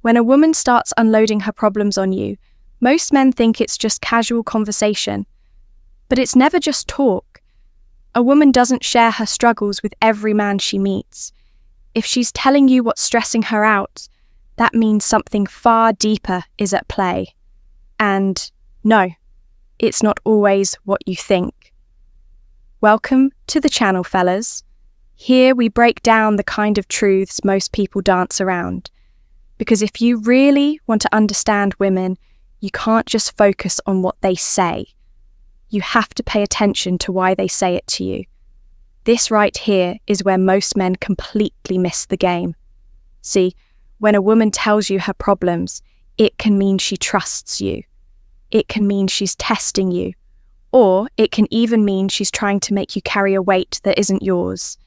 When a woman starts unloading her problems on you, most men think it's just casual conversation. But it's never just talk. A woman doesn't share her struggles with every man she meets. If she's telling you what's stressing her out, that means something far deeper is at play. And no, it's not always what you think. Welcome to the channel, fellas. Here we break down the kind of truths most people dance around. Because if you really want to understand women, you can't just focus on what they say. You have to pay attention to why they say it to you. This right here is where most men completely miss the game. See, when a woman tells you her problems, it can mean she trusts you. It can mean she's testing you. Or it can even mean she's trying to make you carry a weight that isn't yours.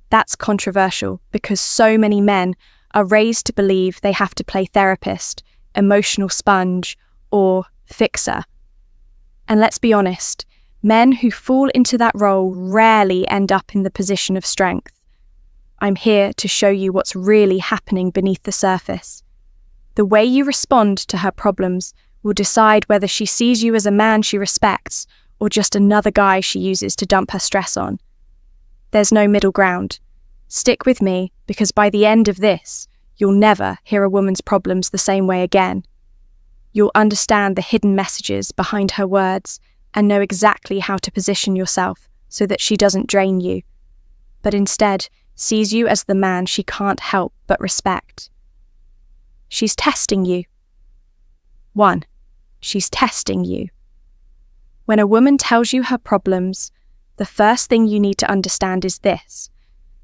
That's controversial because so many men are raised to believe they have to play therapist, emotional sponge, or fixer. And let's be honest, men who fall into that role rarely end up in the position of strength. I'm here to show you what's really happening beneath the surface. The way you respond to her problems will decide whether she sees you as a man she respects or just another guy she uses to dump her stress on. There's no middle ground. Stick with me, because by the end of this, you'll never hear a woman's problems the same way again. You'll understand the hidden messages behind her words and know exactly how to position yourself so that she doesn't drain you, but instead sees you as the man she can't help but respect. She's testing you. 1. She's testing you. When a woman tells you her problems, the first thing you need to understand is this.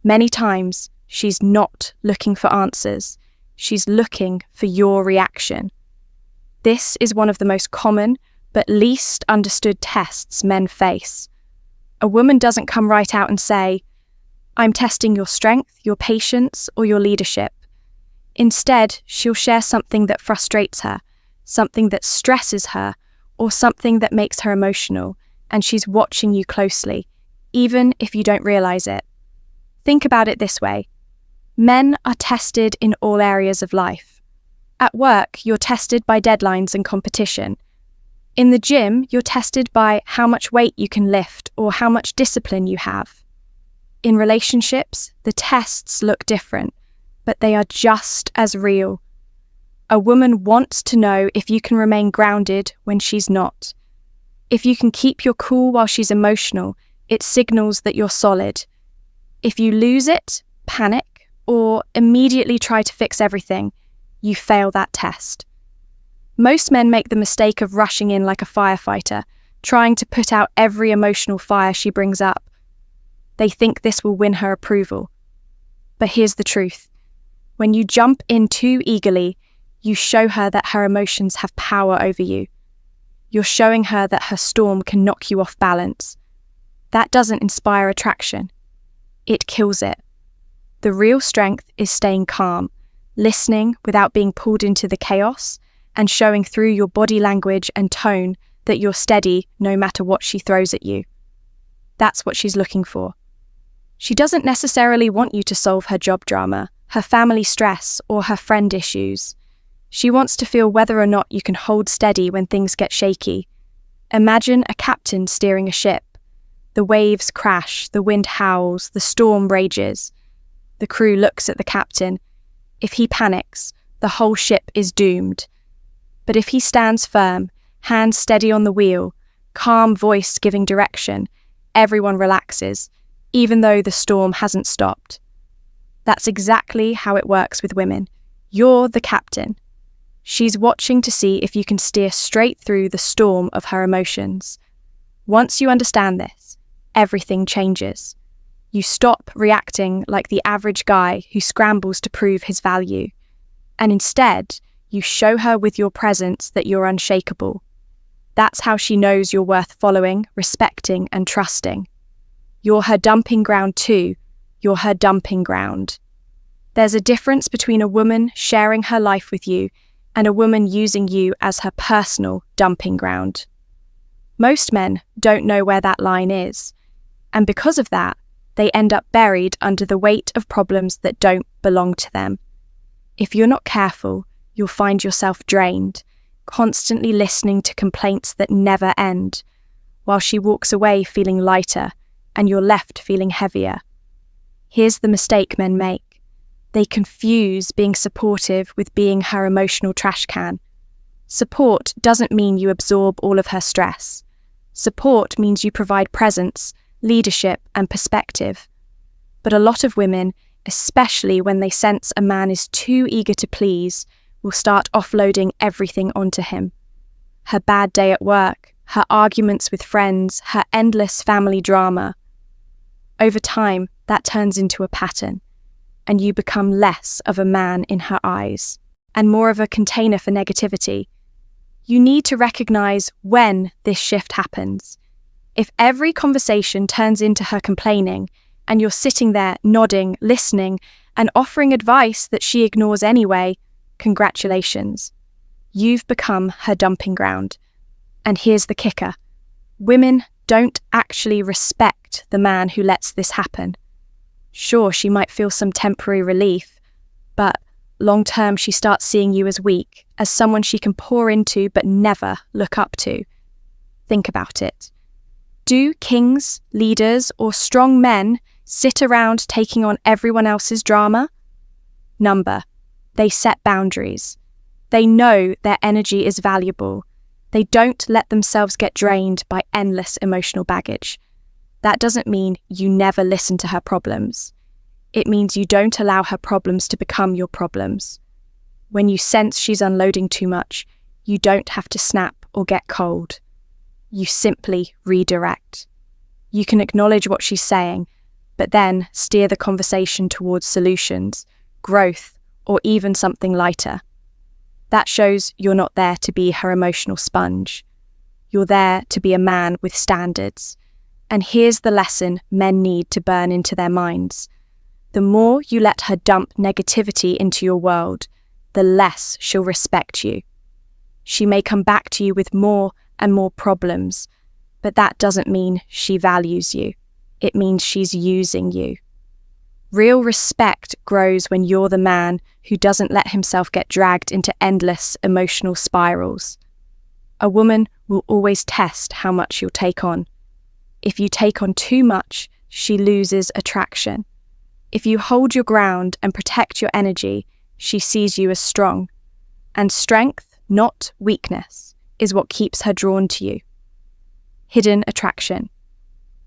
Many times, she's not looking for answers. She's looking for your reaction. This is one of the most common but least understood tests men face. A woman doesn't come right out and say, "I'm testing your strength, your patience, or your leadership." Instead, she'll share something that frustrates her, something that stresses her, or something that makes her emotional, and she's watching you closely, even if you don't realize it. Think about it this way. Men are tested in all areas of life. At work, you're tested by deadlines and competition. In the gym, you're tested by how much weight you can lift or how much discipline you have. In relationships, the tests look different, but they are just as real. A woman wants to know if you can remain grounded when she's not. If you can keep your cool while she's emotional, it signals that you're solid. If you lose it, panic, or immediately try to fix everything, you fail that test. Most men make the mistake of rushing in like a firefighter, trying to put out every emotional fire she brings up. They think this will win her approval. But here's the truth. When you jump in too eagerly, you show her that her emotions have power over you. You're showing her that her storm can knock you off balance. That doesn't inspire attraction. It kills it. The real strength is staying calm, listening without being pulled into the chaos, and showing through your body language and tone that you're steady no matter what she throws at you. That's what she's looking for. She doesn't necessarily want you to solve her job drama, her family stress, or her friend issues. She wants to feel whether or not you can hold steady when things get shaky. Imagine a captain steering a ship. The waves crash, the wind howls, the storm rages. The crew looks at the captain. If he panics, the whole ship is doomed. But if he stands firm, hands steady on the wheel, calm voice giving direction, everyone relaxes, even though the storm hasn't stopped. That's exactly how it works with women. You're the captain. She's watching to see if you can steer straight through the storm of her emotions. Once you understand this, everything changes. You stop reacting like the average guy who scrambles to prove his value. And instead, you show her with your presence that you're unshakable. That's how she knows you're worth following, respecting, and trusting. You're her dumping ground too. You're her dumping ground. There's a difference between a woman sharing her life with you and a woman using you as her personal dumping ground. Most men don't know where that line is, and because of that, they end up buried under the weight of problems that don't belong to them. If you're not careful, you'll find yourself drained, constantly listening to complaints that never end, while she walks away feeling lighter and you're left feeling heavier. Here's the mistake men make. They confuse being supportive with being her emotional trash can. Support doesn't mean you absorb all of her stress. Support means you provide presence, leadership, and perspective. But a lot of women, especially when they sense a man is too eager to please, will start offloading everything onto him. Her bad day at work, her arguments with friends, her endless family drama. Over time, that turns into a pattern, and you become less of a man in her eyes, and more of a container for negativity. You need to recognize when this shift happens. If every conversation turns into her complaining, and you're sitting there nodding, listening, and offering advice that she ignores anyway, congratulations. You've become her dumping ground. And here's the kicker. Women don't actually respect the man who lets this happen. Sure, she might feel some temporary relief, but long-term she starts seeing you as weak, as someone she can pour into but never look up to. Think about it. Do kings, leaders, or strong men sit around taking on everyone else's drama? Number. They set boundaries. They know their energy is valuable. They don't let themselves get drained by endless emotional baggage. That doesn't mean you never listen to her problems. It means you don't allow her problems to become your problems. When you sense she's unloading too much, you don't have to snap or get cold. You simply redirect. You can acknowledge what she's saying, but then steer the conversation towards solutions, growth, or even something lighter. That shows you're not there to be her emotional sponge. You're there to be a man with standards. And here's the lesson men need to burn into their minds. The more you let her dump negativity into your world, the less she'll respect you. She may come back to you with more and more problems, but that doesn't mean she values you. It means she's using you. Real respect grows when you're the man who doesn't let himself get dragged into endless emotional spirals. A woman will always test how much you'll take on. If you take on too much, she loses attraction. If you hold your ground and protect your energy, she sees you as strong. And strength, not weakness, is what keeps her drawn to you. Hidden attraction.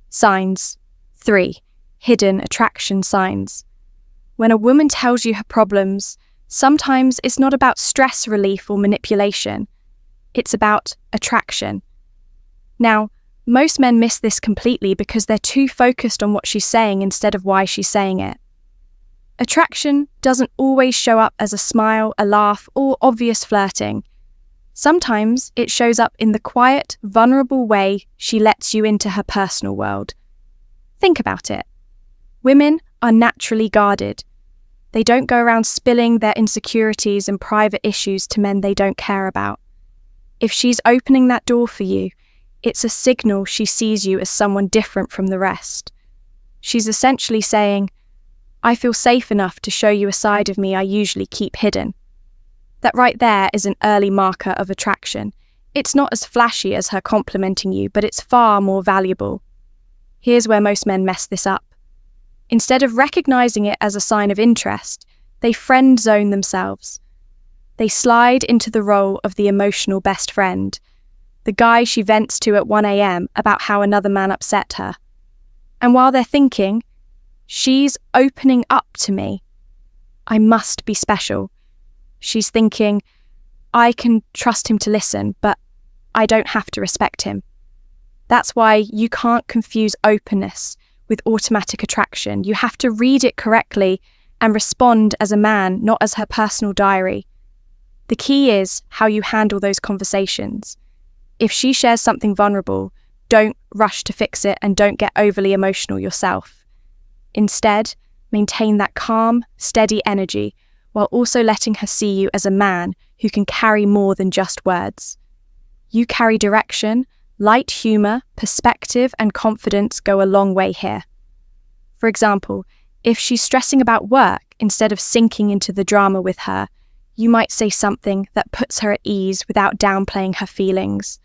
Signs. 3. Hidden attraction signs. When a woman tells you her problems, sometimes it's not about stress relief or manipulation. It's about attraction. Now, most men miss this completely because they're too focused on what she's saying instead of why she's saying it. Attraction doesn't always show up as a smile, a laugh, or obvious flirting. Sometimes it shows up in the quiet, vulnerable way she lets you into her personal world. Think about it. Women are naturally guarded. They don't go around spilling their insecurities and private issues to men they don't care about. If she's opening that door for you, it's a signal she sees you as someone different from the rest. She's essentially saying, I feel safe enough to show you a side of me I usually keep hidden. That right there is an early marker of attraction. It's not as flashy as her complimenting you, but it's far more valuable. Here's where most men mess this up. Instead of recognizing it as a sign of interest, they friend zone themselves. They slide into the role of the emotional best friend, the guy she vents to at 1 a.m. about how another man upset her. And while they're thinking, she's opening up to me, I must be special. She's thinking, I can trust him to listen, but I don't have to respect him. That's why you can't confuse openness with automatic attraction. You have to read it correctly and respond as a man, not as her personal diary. The key is how you handle those conversations. If she shares something vulnerable, don't rush to fix it and don't get overly emotional yourself. Instead, maintain that calm, steady energy while also letting her see you as a man who can carry more than just words. You carry direction, light humor, perspective, and confidence go a long way here. For example, if she's stressing about work instead of sinking into the drama with her, you might say something that puts her at ease without downplaying her feelings.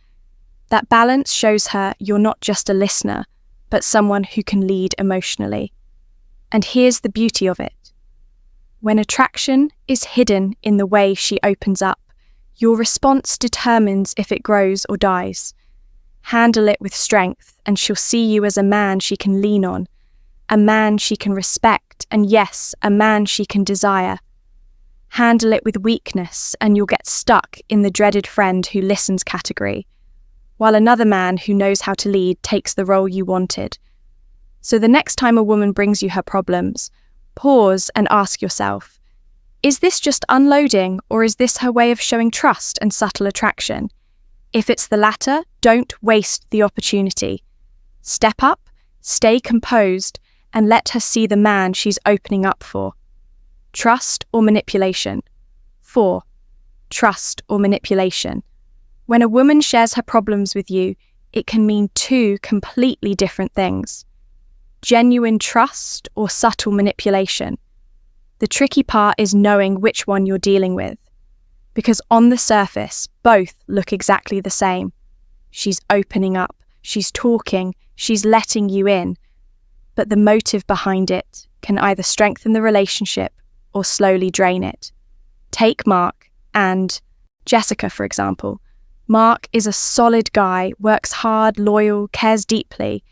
That balance shows her you're not just a listener, but someone who can lead emotionally. And here's the beauty of it. When attraction is hidden in the way she opens up, your response determines if it grows or dies. Handle it with strength, and she'll see you as a man she can lean on, a man she can respect, and yes, a man she can desire. Handle it with weakness, and you'll get stuck in the dreaded friend who listens category, while another man who knows how to lead takes the role you wanted. So the next time a woman brings you her problems, pause and ask yourself, is this just unloading, or is this her way of showing trust and subtle attraction? If it's the latter, don't waste the opportunity. Step up, stay composed, and let her see the man she's opening up for. Trust or manipulation? 4. Trust or manipulation. When a woman shares her problems with you, it can mean two completely different things. Genuine trust or subtle manipulation. The tricky part is knowing which one you're dealing with, because on the surface, both look exactly the same. She's opening up, she's talking, she's letting you in, but the motive behind it can either strengthen the relationship or slowly drain it. Take Mark and Jessica, for example. Mark is a solid guy, works hard, loyal, cares deeply.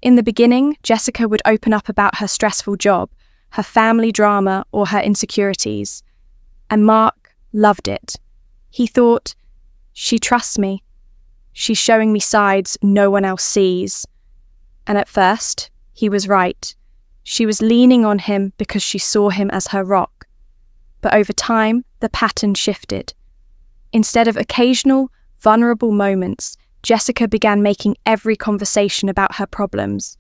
In the beginning, Jessica would open up about her stressful job, her family drama, or her insecurities. And Mark loved it. He thought, she trusts me. She's showing me sides no one else sees. And at first, he was right. She was leaning on him because she saw him as her rock. But over time, the pattern shifted. Instead of occasional, vulnerable moments, Jessica began making every conversation about her problems.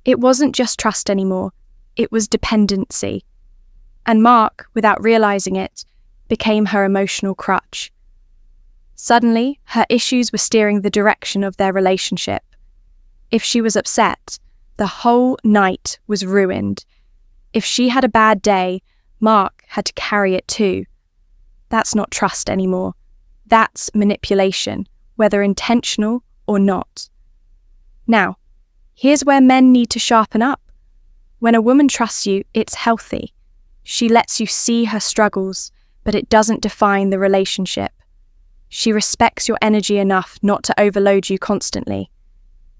It wasn't just trust anymore, it was dependency. And Mark, without realizing it, became her emotional crutch. Suddenly, her issues were steering the direction of their relationship. If she was upset, the whole night was ruined. If she had a bad day, Mark had to carry it too. That's not trust anymore. That's manipulation, whether intentional or not. Now, here's where men need to sharpen up. When a woman trusts you, it's healthy. She lets you see her struggles, but it doesn't define the relationship. She respects your energy enough not to overload you constantly.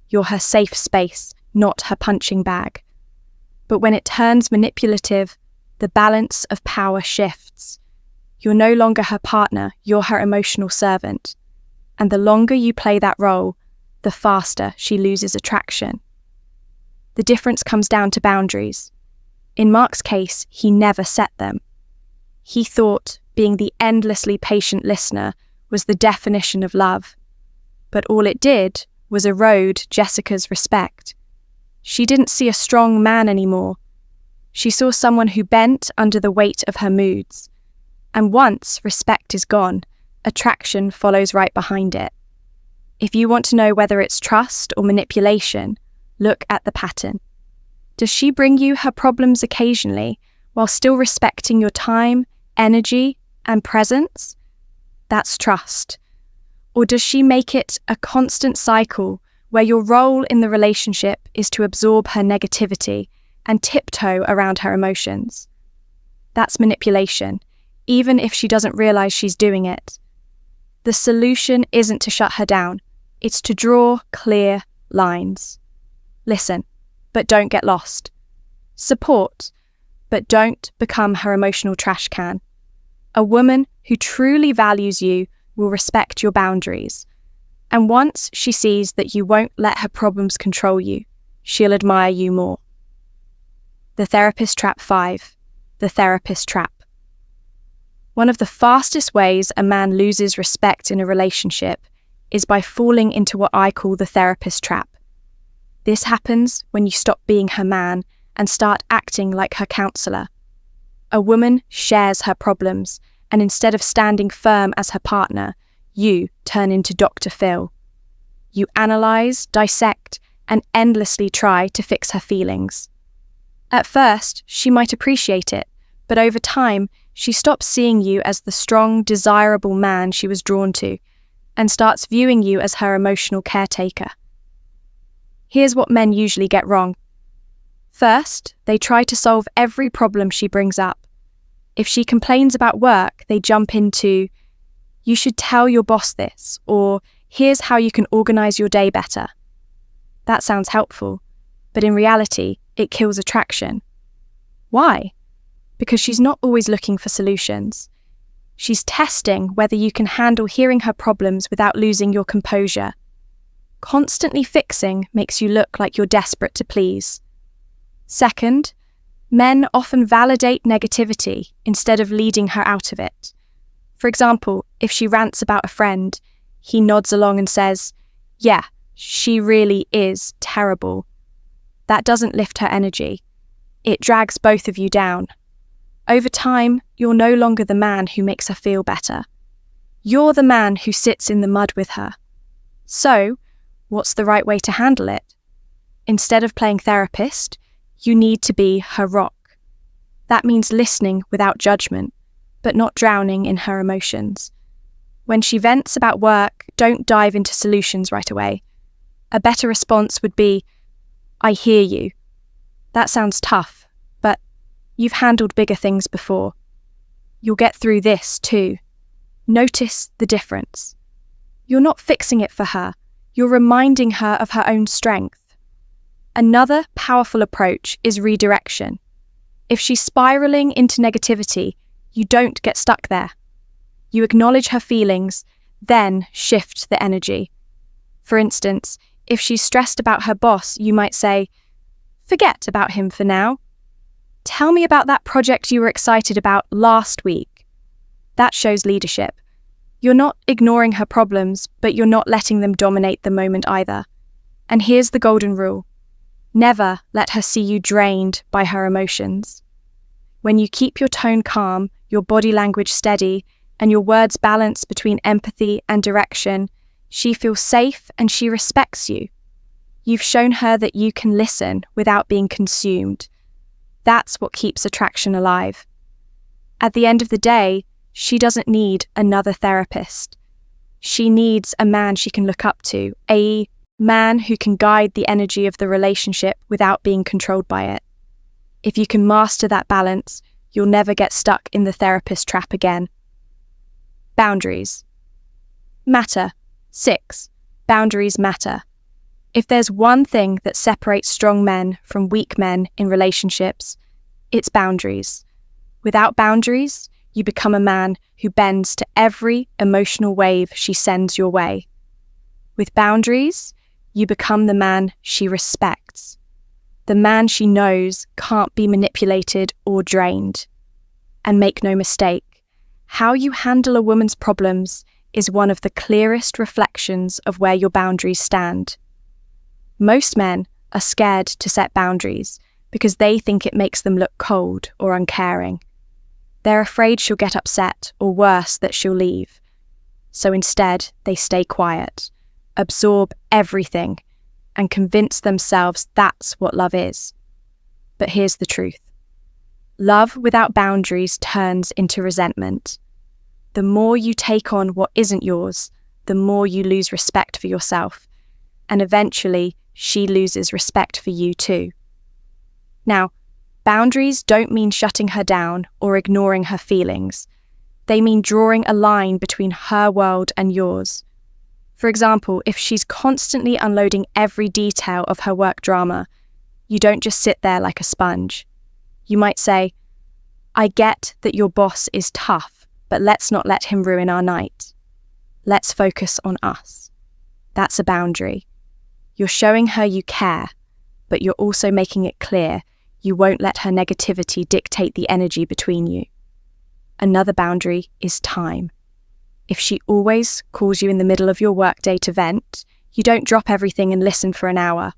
You're her safe space, not her punching bag. But when it turns manipulative, the balance of power shifts. You're no longer her partner, you're her emotional servant. And the longer you play that role, the faster she loses attraction. The difference comes down to boundaries. In Mark's case, he never set them. He thought being the endlessly patient listener was the definition of love. But all it did was erode Jessica's respect. She didn't see a strong man anymore. She saw someone who bent under the weight of her moods. And once respect is gone, attraction follows right behind it. If you want to know whether it's trust or manipulation, look at the pattern. Does she bring you her problems occasionally while still respecting your time, energy, and presence? That's trust. Or does she make it a constant cycle where your role in the relationship is to absorb her negativity and tiptoe around her emotions? That's manipulation, even if she doesn't realize she's doing it. The solution isn't to shut her down, it's to draw clear lines. Listen, but don't get lost. Support, but don't become her emotional trash can. A woman who truly values you will respect your boundaries. And once she sees that you won't let her problems control you, she'll admire you more. The Therapist Trap 5. The Therapist Trap. One of the fastest ways a man loses respect in a relationship is by falling into what I call the therapist trap. This happens when you stop being her man and start acting like her counselor. A woman shares her problems, and instead of standing firm as her partner, you turn into Dr. Phil. You analyze, dissect, and endlessly try to fix her feelings. At first, she might appreciate it, but over time, She stops seeing you as the strong, desirable man she was drawn to and starts viewing you as her emotional caretaker. Here's what men usually get wrong. First, they try to solve every problem she brings up. If she complains about work, they jump into, "You should tell your boss this," or "Here's how you can organize your day better." That sounds helpful, but in reality, it kills attraction. Why? Because she's not always looking for solutions. She's testing whether you can handle hearing her problems without losing your composure. Constantly fixing makes you look like you're desperate to please. Second, men often validate negativity instead of leading her out of it. For example, if she rants about a friend, he nods along and says, "Yeah, she really is terrible." That doesn't lift her energy. It drags both of you down. Over time, you're no longer the man who makes her feel better. You're the man who sits in the mud with her. So, what's the right way to handle it? Instead of playing therapist, you need to be her rock. That means listening without judgment, but not drowning in her emotions. When she vents about work, don't dive into solutions right away. A better response would be, "I hear you." That sounds tough, but you've handled bigger things before. You'll get through this too. Notice the difference. You're not fixing it for her. You're reminding her of her own strength. Another powerful approach is redirection. If she's spiraling into negativity, you don't get stuck there. You acknowledge her feelings, then shift the energy. For instance, if she's stressed about her boss, you might say, "Forget about him for now. Tell me about that project you were excited about last week." That shows leadership. You're not ignoring her problems, but you're not letting them dominate the moment either. And here's the golden rule. Never let her see you drained by her emotions. When you keep your tone calm, your body language steady, and your words balanced between empathy and direction, she feels safe and she respects you. You've shown her that you can listen without being consumed. That's what keeps attraction alive. At the end of the day, she doesn't need another therapist. She needs a man she can look up to, a man who can guide the energy of the relationship without being controlled by it. If you can master that balance, you'll never get stuck in the therapist trap again. Boundaries. Matter. 6. Boundaries matter. If there's one thing that separates strong men from weak men in relationships, it's boundaries. Without boundaries, you become a man who bends to every emotional wave she sends your way. With boundaries, you become the man she respects, the man she knows can't be manipulated or drained. And make no mistake, how you handle a woman's problems is one of the clearest reflections of where your boundaries stand. Most men are scared to set boundaries because they think it makes them look cold or uncaring. They're afraid she'll get upset, or worse, that she'll leave. So instead, they stay quiet, absorb everything, and convince themselves that's what love is. But here's the truth. Love without boundaries turns into resentment. The more you take on what isn't yours, the more you lose respect for yourself. And eventually, she loses respect for you too. Now, boundaries don't mean shutting her down or ignoring her feelings. They mean drawing a line between her world and yours. For example, if she's constantly unloading every detail of her work drama, you don't just sit there like a sponge. You might say, "I get that your boss is tough, but let's not let him ruin our night. Let's focus on us." That's a boundary. You're showing her you care, but you're also making it clear you won't let her negativity dictate the energy between you. Another boundary is time. If she always calls you in the middle of your workday to vent, you don't drop everything and listen for an hour.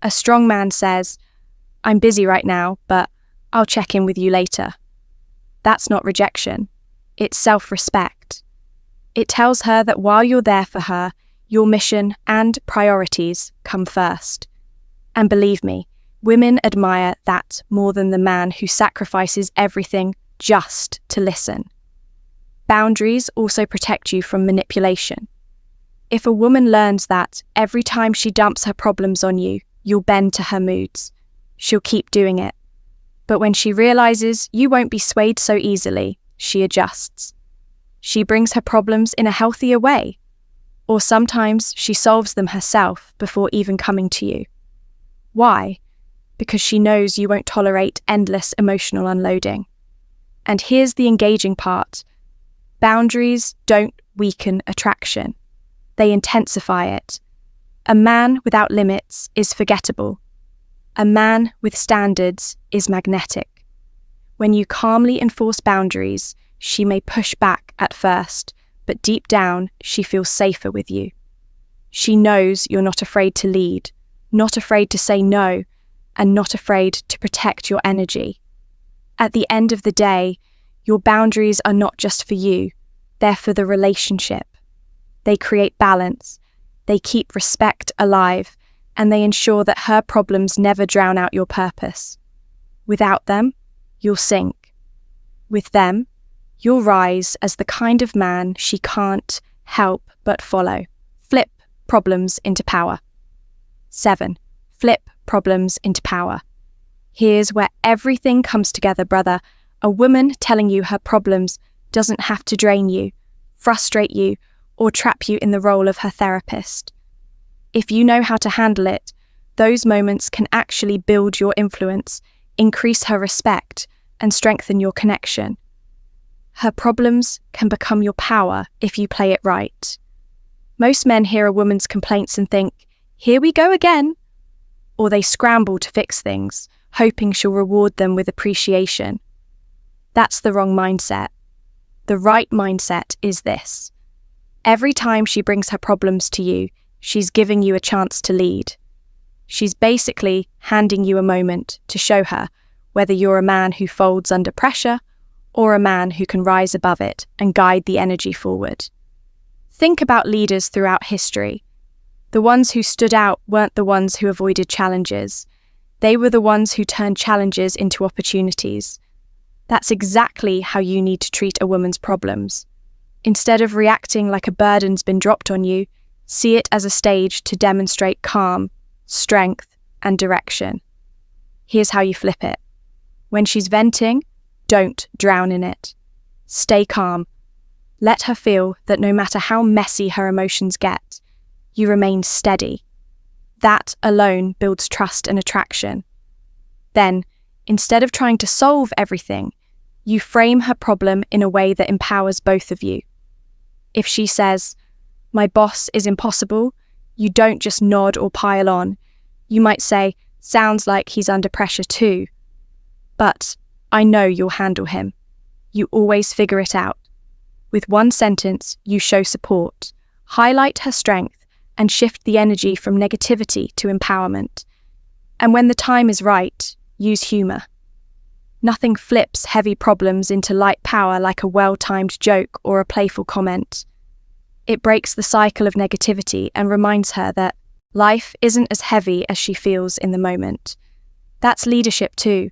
A strong man says, "I'm busy right now, but I'll check in with you later." That's not rejection. It's self-respect. It tells her that while you're there for her, your mission and priorities come first. And believe me, women admire that more than the man who sacrifices everything just to listen. Boundaries also protect you from manipulation. If a woman learns that every time she dumps her problems on you, you'll bend to her moods, she'll keep doing it. But when she realizes you won't be swayed so easily, she adjusts. She brings her problems in a healthier way, or sometimes she solves them herself before even coming to you. Why? Because she knows you won't tolerate endless emotional unloading. And here's the engaging part. Boundaries don't weaken attraction. They intensify it. A man without limits is forgettable. A man with standards is magnetic. When you calmly enforce boundaries, she may push back at first, but deep down, she feels safer with you. She knows you're not afraid to lead, not afraid to say no, and not afraid to protect your energy. At the end of the day, your boundaries are not just for you, they're for the relationship. They create balance, they keep respect alive, and they ensure that her problems never drown out your purpose. Without them, you'll sink. With them, you'll rise as the kind of man she can't help but follow. Flip problems into power. 7. Flip problems into power. Here's where everything comes together, brother. A woman telling you her problems doesn't have to drain you, frustrate you, or trap you in the role of her therapist. If you know how to handle it, those moments can actually build your influence, increase her respect, and strengthen your connection. Her problems can become your power if you play it right. Most men hear a woman's complaints and think, "Here we go again," or they scramble to fix things, hoping she'll reward them with appreciation. That's the wrong mindset. The right mindset is this. Every time she brings her problems to you, she's giving you a chance to lead. She's basically handing you a moment to show her whether you're a man who folds under pressure or a man who can rise above it and guide the energy forward. Think about leaders throughout history. The ones who stood out weren't the ones who avoided challenges. They were the ones who turned challenges into opportunities. That's exactly how you need to treat a woman's problems. Instead of reacting like a burden's been dropped on you, see it as a stage to demonstrate calm, strength, and direction. Here's how you flip it. When she's venting, don't drown in it. Stay calm. Let her feel that no matter how messy her emotions get, you remain steady. That alone builds trust and attraction. Then, instead of trying to solve everything, you frame her problem in a way that empowers both of you. If she says, "My boss is impossible," you don't just nod or pile on. You might say, "Sounds like he's under pressure too. But I know you'll handle him. You always figure it out." With one sentence, you show support, highlight her strength, and shift the energy from negativity to empowerment. And when the time is right, use humor. Nothing flips heavy problems into light power like a well-timed joke or a playful comment. It breaks the cycle of negativity and reminds her that life isn't as heavy as she feels in the moment. That's leadership too,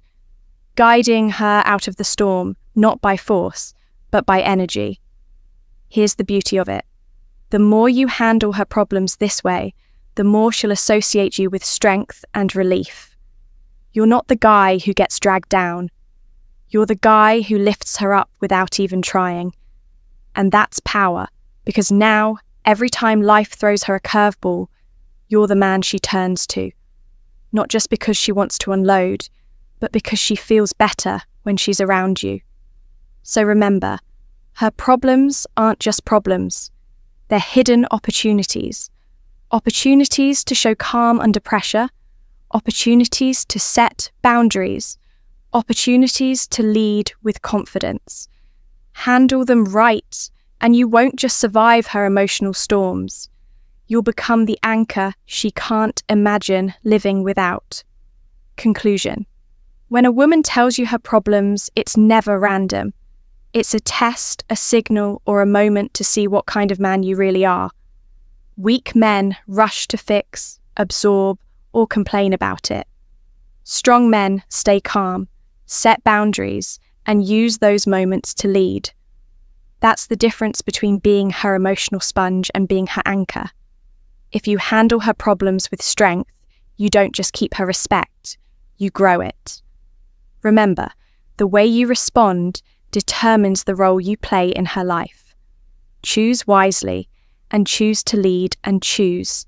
guiding her out of the storm, not by force, but by energy. Here's the beauty of it. The more you handle her problems this way, the more she'll associate you with strength and relief. You're not the guy who gets dragged down. You're the guy who lifts her up without even trying. And that's power, because now, every time life throws her a curveball, you're the man she turns to. Not just because she wants to unload, but because she feels better when she's around you. So remember, her problems aren't just problems. They're hidden opportunities. Opportunities to show calm under pressure, opportunities to set boundaries, opportunities to lead with confidence. Handle them right, and you won't just survive her emotional storms. You'll become the anchor she can't imagine living without. Conclusion. When a woman tells you her problems, it's never random. It's a test, a signal, or a moment to see what kind of man you really are. Weak men rush to fix, absorb, or complain about it. Strong men stay calm, set boundaries, and use those moments to lead. That's the difference between being her emotional sponge and being her anchor. If you handle her problems with strength, you don't just keep her respect, you grow it. Remember, the way you respond determines the role you play in her life. Choose wisely, and choose to lead, and choose